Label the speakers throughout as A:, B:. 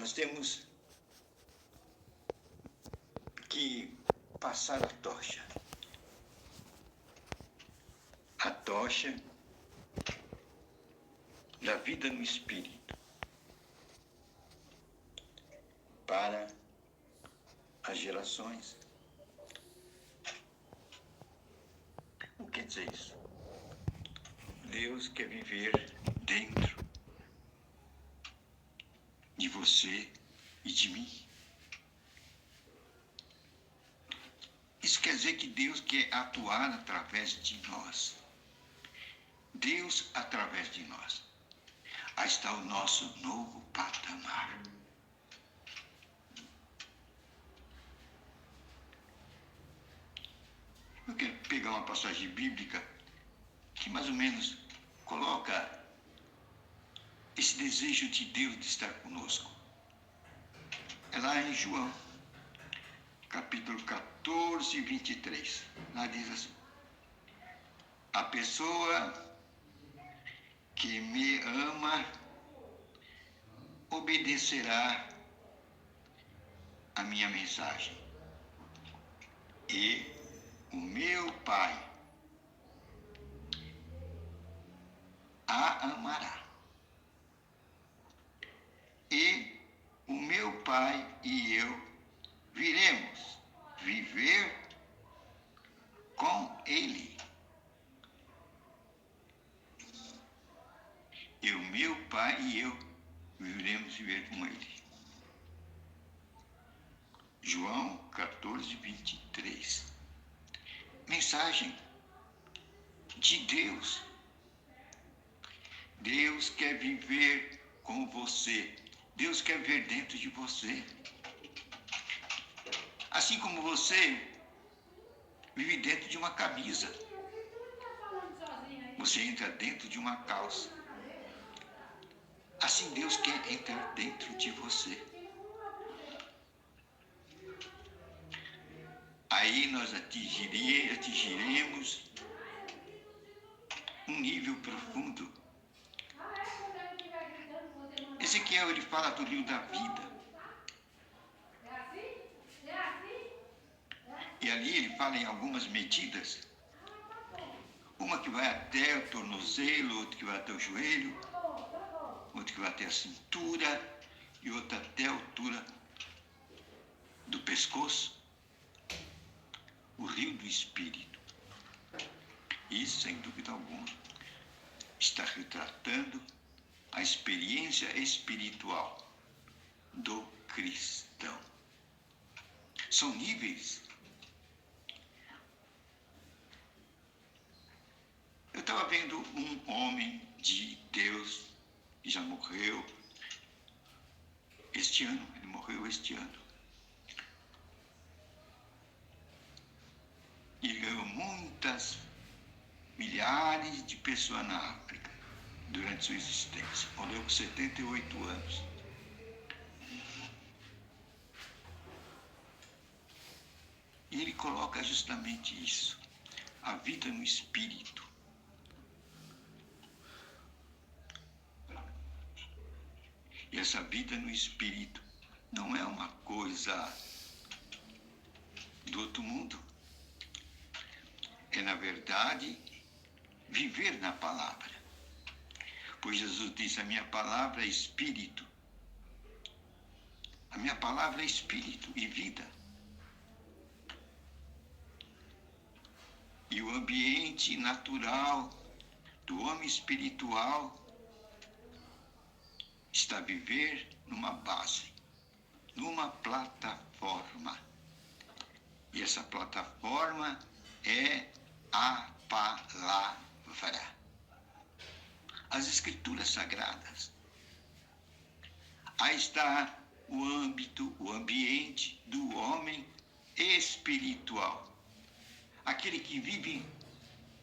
A: Nós temos que passar a tocha. A tocha da vida no Espírito para as gerações. O que quer dizer isso? Deus quer viver dentro de você e de mim. Isso quer dizer que Deus quer atuar através de nós. Deus através de nós. Aí está o nosso novo patamar. Eu quero pegar uma passagem bíblica que mais ou menos coloca esse desejo de Deus de estar conosco. É lá em João, capítulo 14, 23. Lá diz assim: a pessoa que me ama obedecerá a minha mensagem. E o meu Pai a amará. E o meu Pai e eu viremos viver com Ele. E o meu Pai e eu viveremos viver com Ele. João 14, 23. Mensagem de Deus. Deus quer viver com você. Deus quer viver dentro de você. Assim como você vive dentro de uma camisa. Você entra dentro de uma calça. Assim Deus quer entrar dentro de você. Aí nós atingiremos um nível profundo. Ezequiel, ele fala do rio da vida. E ali ele fala em algumas medidas. Uma que vai até o tornozelo, outra que vai até o joelho, outra que vai até a cintura e outra até a altura do pescoço. O rio do Espírito. Isso, sem dúvida alguma, está retratando a experiência espiritual do cristão. São níveis. Eu estava vendo um homem de Deus que já morreu este ano. Ele morreu este ano. E ele ganhou milhares de pessoas na África durante sua existência. Morreu com 78 anos. E ele coloca justamente isso. A vida no Espírito. E essa vida no Espírito não é uma coisa do outro mundo. É, na verdade, viver na palavra. Pois Jesus disse, a minha palavra é Espírito. A minha palavra é Espírito e vida. E o ambiente natural do homem espiritual está a viver numa base, numa plataforma. E essa plataforma é a palavra. As Escrituras Sagradas. Aí está o âmbito, o ambiente do homem espiritual. Aquele que vive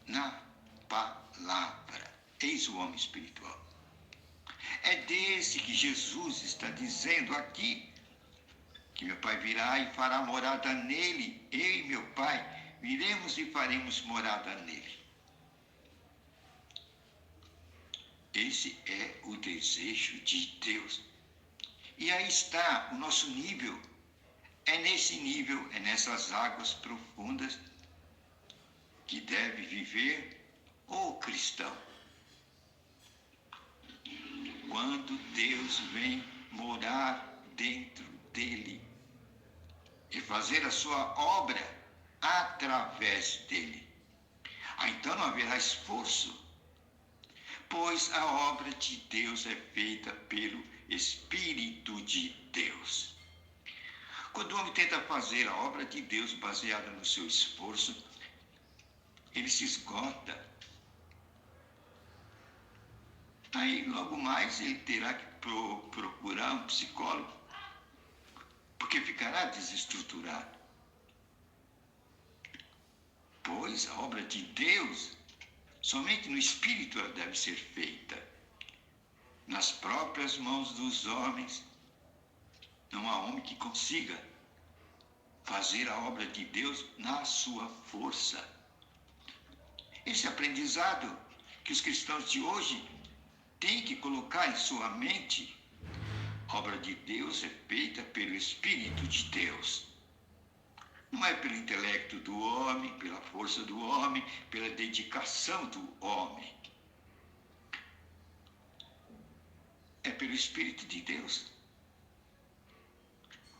A: na palavra. Eis o homem espiritual. É desse que Jesus está dizendo aqui, que meu Pai virá e fará morada nele. Eu e meu Pai viremos e faremos morada nele. Esse é o desejo de Deus. E aí está o nosso nível. É nesse nível, é nessas águas profundas que deve viver o cristão. Quando Deus vem morar dentro dele e fazer a sua obra através dele. Então não haverá esforço, pois a obra de Deus é feita pelo Espírito de Deus. Quando o homem tenta fazer a obra de Deus baseada no seu esforço, ele se esgota. Aí logo mais ele terá que procurar um psicólogo, porque ficará desestruturado. Pois a obra de Deus, somente no Espírito ela deve ser feita. Nas próprias mãos dos homens, não há homem que consiga fazer a obra de Deus na sua força. Esse aprendizado que os cristãos de hoje têm que colocar em sua mente. A obra de Deus é feita pelo Espírito de Deus. Não é pelo intelecto do homem, pela força do homem, pela dedicação do homem. É pelo Espírito de Deus.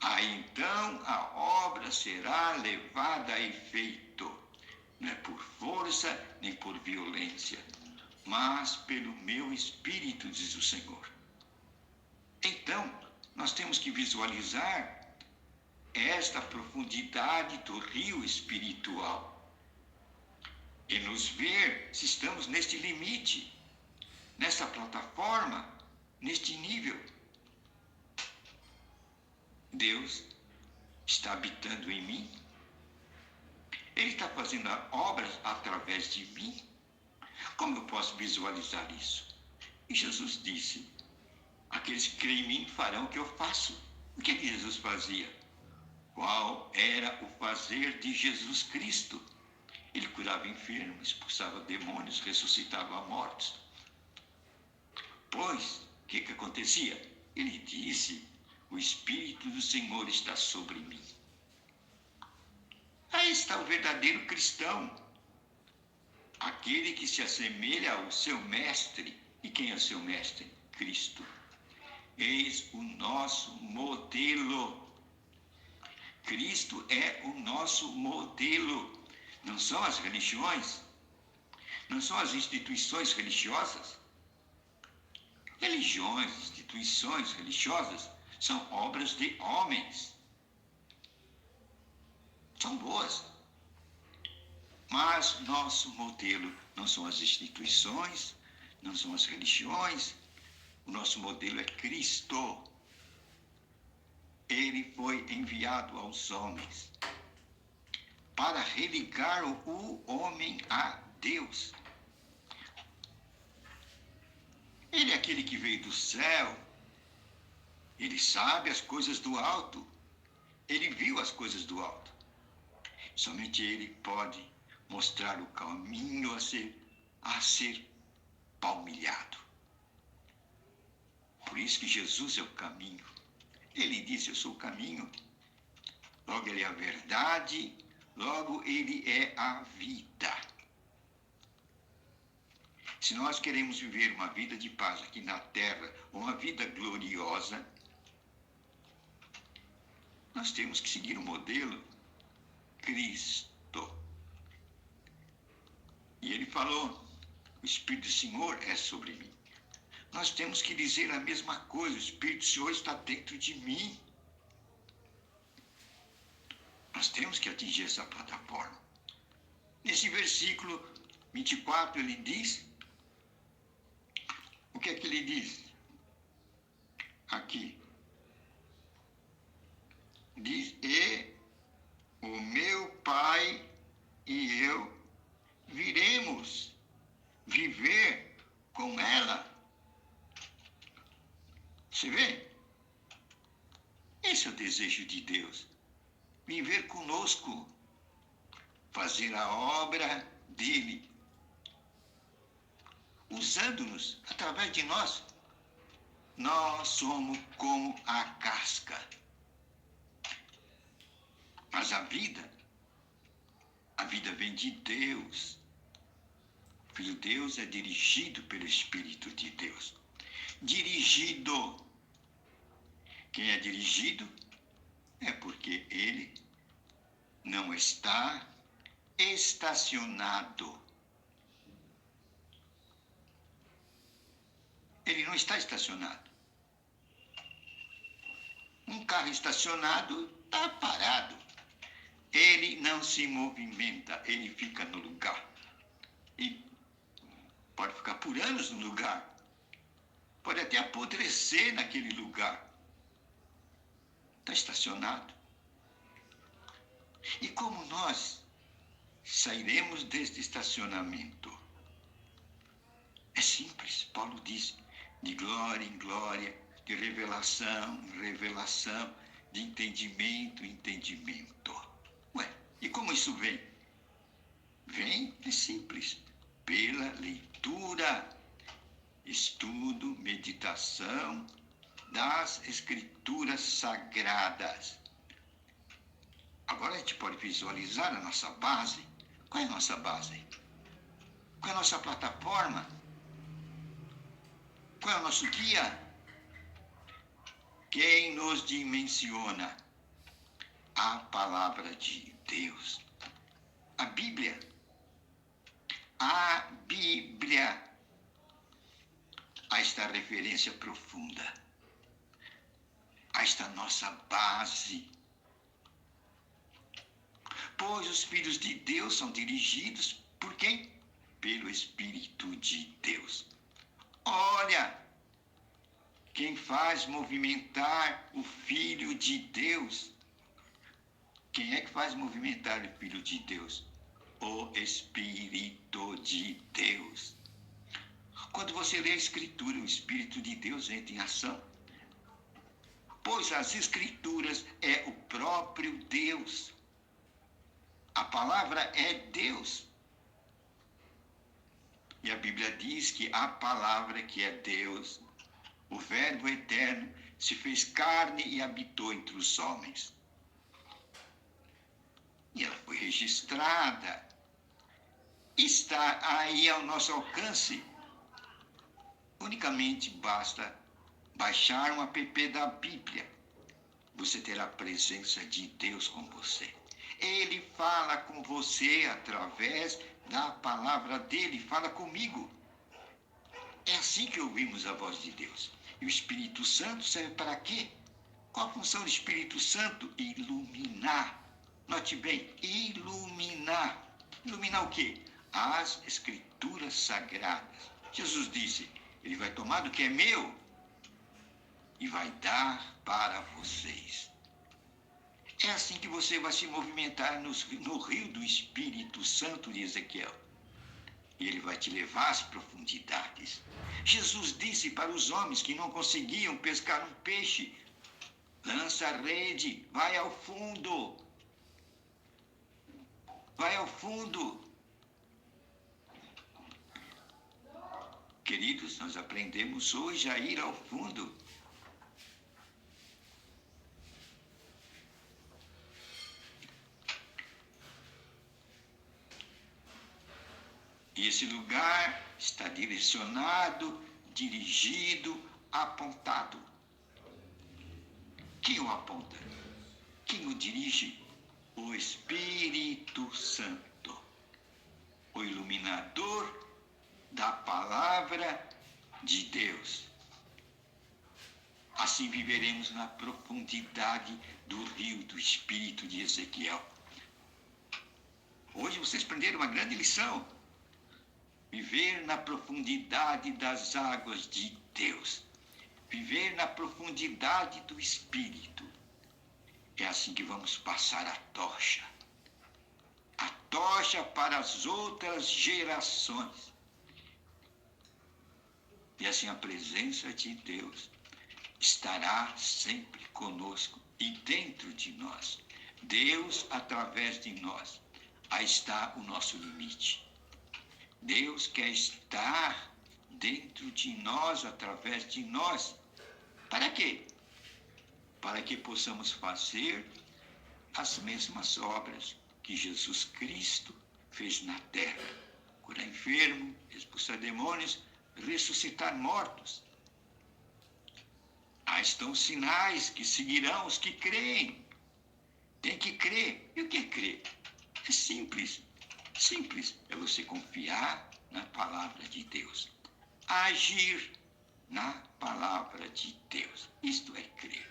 A: Aí então a obra será levada a efeito. Não é por força nem por violência, mas pelo meu Espírito, diz o Senhor. Então, nós temos que visualizar esta profundidade do rio espiritual e nos ver se estamos neste limite, nessa plataforma, neste nível. Deus está habitando em mim, Ele está fazendo obras através de mim. Como eu posso visualizar isso? E Jesus disse: aqueles que creem em mim farão o que eu faço. O que Jesus fazia? Qual era o fazer de Jesus Cristo? Ele curava enfermos, expulsava demônios, ressuscitava mortos. Pois, o que acontecia? Ele disse: o Espírito do Senhor está sobre mim. Aí está o verdadeiro cristão, aquele que se assemelha ao seu mestre. E quem é o seu mestre? Cristo. Eis o nosso modelo. Cristo é o nosso modelo. Não são as religiões, não são as instituições religiosas. Religiões, instituições religiosas são obras de homens. São boas. Mas nosso modelo não são as instituições, não são as religiões. O nosso modelo é Cristo. Ele foi enviado aos homens para religar o homem a Deus. Ele é aquele que veio do céu. Ele sabe as coisas do alto. Ele viu as coisas do alto. Somente ele pode mostrar o caminho a ser palmilhado. Por isso que Jesus é o caminho. Ele disse: eu sou o caminho. Logo ele é a verdade, logo ele é a vida. Se nós queremos viver uma vida de paz aqui na terra, uma vida gloriosa, nós temos que seguir o modelo Cristo. E ele falou: o Espírito do Senhor é sobre mim. Nós temos que dizer a mesma coisa: o Espírito do Senhor está dentro de mim. Nós temos que atingir essa plataforma. Nesse versículo 24 ele diz, o que é que ele diz? Aqui. Diz: e o meu Pai e eu viremos viver com ela. Você vê? Esse é o desejo de Deus. Viver conosco. Fazer a obra dele. Usando-nos através de nós. nós somos como a casca. Mas a vida vem de Deus. O Filho de Deus é dirigido pelo Espírito de Deus. Dirigido. Quem é dirigido é porque ele não está estacionado. Ele não está estacionado. Um carro estacionado está parado. Ele não se movimenta, ele fica no lugar. E pode ficar por anos no lugar. Pode até apodrecer naquele lugar. Está estacionado. E como nós sairemos deste estacionamento? É simples, Paulo diz, de glória em glória, de revelação em revelação, de entendimento em entendimento. Ué, e como isso vem? Vem, é simples, pela leitura, estudo, meditação das Escrituras Sagradas. Agora a gente pode visualizar a nossa base. Qual é a nossa base? Qual é a nossa plataforma? Qual é o nosso guia? Quem nos dimensiona? A palavra de Deus. A Bíblia. A Bíblia. A esta referência profunda. A esta nossa base. Pois os filhos de Deus são dirigidos por quem? Pelo Espírito de Deus. Olha, quem faz movimentar o Filho de Deus. Quem é que faz movimentar o Filho de Deus? O Espírito de Deus. Quando você lê a Escritura, o Espírito de Deus entra em ação. Pois as Escrituras é o próprio Deus. A palavra é Deus. E a Bíblia diz que a palavra que é Deus, o Verbo eterno, se fez carne e habitou entre os homens. E ela foi registrada. Está aí ao nosso alcance. Unicamente basta baixar um app da Bíblia. Você terá a presença de Deus com você. Ele fala com você através da palavra dele, fala comigo. É assim que ouvimos a voz de Deus. E o Espírito Santo serve para quê? Qual a função do Espírito Santo? Iluminar. Note bem, iluminar. Iluminar o quê? As Escrituras Sagradas. Jesus disse, ele vai tomar do que é meu e vai dar para vocês. É assim que você vai se movimentar no rio do Espírito Santo de Ezequiel. E ele vai te levar às profundidades. Jesus disse para os homens que não conseguiam pescar um peixe, lança a rede, vai ao fundo. Vai ao fundo. Queridos, nós aprendemos hoje a ir ao fundo. E esse lugar está direcionado, dirigido, apontado. Quem o aponta? Quem o dirige? O Espírito Santo, o iluminador da palavra de Deus. Assim viveremos na profundidade do rio do Espírito de Ezequiel. Hoje vocês aprenderam uma grande lição. Viver na profundidade das águas de Deus. Viver na profundidade do Espírito. É assim que vamos passar a tocha. A tocha para as outras gerações. E assim a presença de Deus estará sempre conosco e dentro de nós. Deus através de nós. Aí está o nosso limite. Deus quer estar dentro de nós, através de nós. Para quê? Para que possamos fazer as mesmas obras que Jesus Cristo fez na terra. Curar enfermo, expulsar demônios, ressuscitar mortos. Aí estão os sinais que seguirão os que creem. Tem que crer. E o que é crer? É simples. Simples. É você confiar na palavra de Deus. Agir na palavra de Deus. Isto é crer.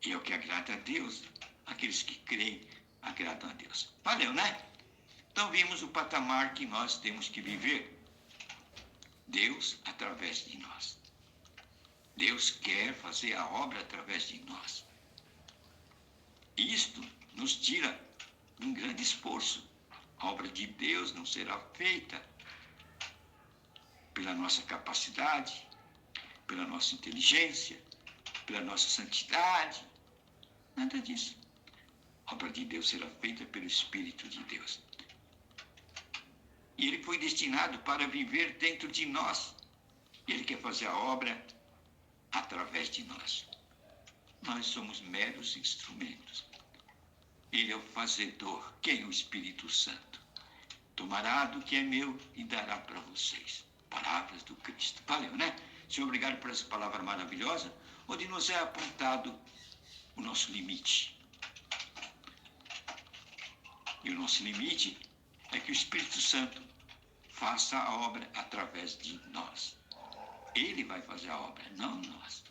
A: E é o que agrada a Deus. Aqueles que creem agradam a Deus. Valeu, né? Então vimos o patamar que nós temos que viver. Deus através de nós. Deus quer fazer a obra através de nós. Isto nos tira de um grande esforço. A obra de Deus não será feita pela nossa capacidade, pela nossa inteligência, pela nossa santidade. Nada disso. A obra de Deus será feita pelo Espírito de Deus. E ele foi destinado para viver dentro de nós. E ele quer fazer a obra através de nós. Nós somos meros instrumentos. Ele é o fazedor. Quem é o Espírito Santo? Tomará do que é meu e dará para vocês. Palavras do Cristo. Valeu, né? Senhor, obrigado por essa palavra maravilhosa, onde nos é apontado o nosso limite. E o nosso limite é que o Espírito Santo faça a obra através de nós. Ele vai fazer a obra, não nós.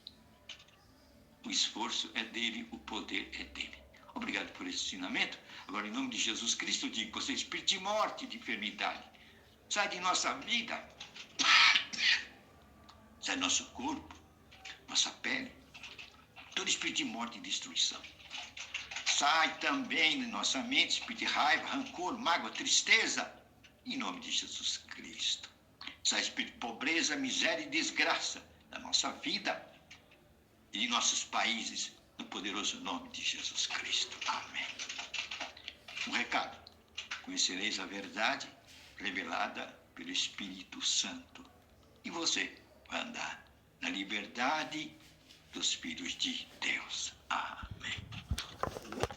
A: O esforço é dele, o poder é dele. Obrigado por esse ensinamento. Agora, em nome de Jesus Cristo, eu digo, você é espírito de morte, de enfermidade. Sai de nossa vida. Sai do nosso corpo, nossa pele. Todo espírito de morte e destruição. Sai também de nossa mente, espírito de raiva, rancor, mágoa, tristeza. Em nome de Jesus Cristo. Sai espírito de pobreza, miséria e desgraça da nossa vida e de nossos países, no poderoso nome de Jesus Cristo. Amém. Um recado. Conhecereis a verdade revelada pelo Espírito Santo. E você vai andar na liberdade dos filhos de Deus. Amém.